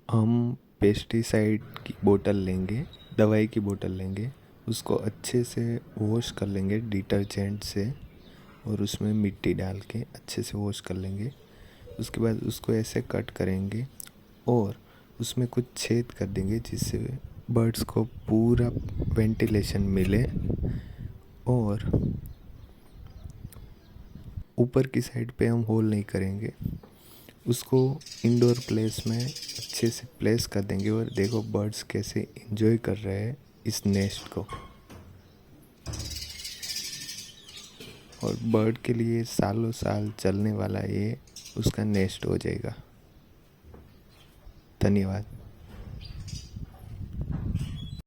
हम पेस्टिसाइड की बोतल लेंगे, दवाई की बोतल लेंगे, उसको अच्छे से वॉश कर लेंगे डिटर्जेंट से और उसमें मिट्टी डाल के अच्छे से वॉश कर लेंगे। उसके बाद उसको ऐसे कट करेंगे और उसमें कुछ छेद कर देंगे जिससे बर्ड्स को पूरा वेंटिलेशन मिले। और ऊपर की साइड पे हम होल नहीं करेंगे, उसको इंडोर प्लेस में अच्छे से प्लेस कर देंगे। और देखो बर्ड्स कैसे एंजॉय कर रहे हैं इस नेस्ट को। और बर्ड के लिए सालों साल चलने वाला ये उसका नेस्ट हो जाएगा। धन्यवाद।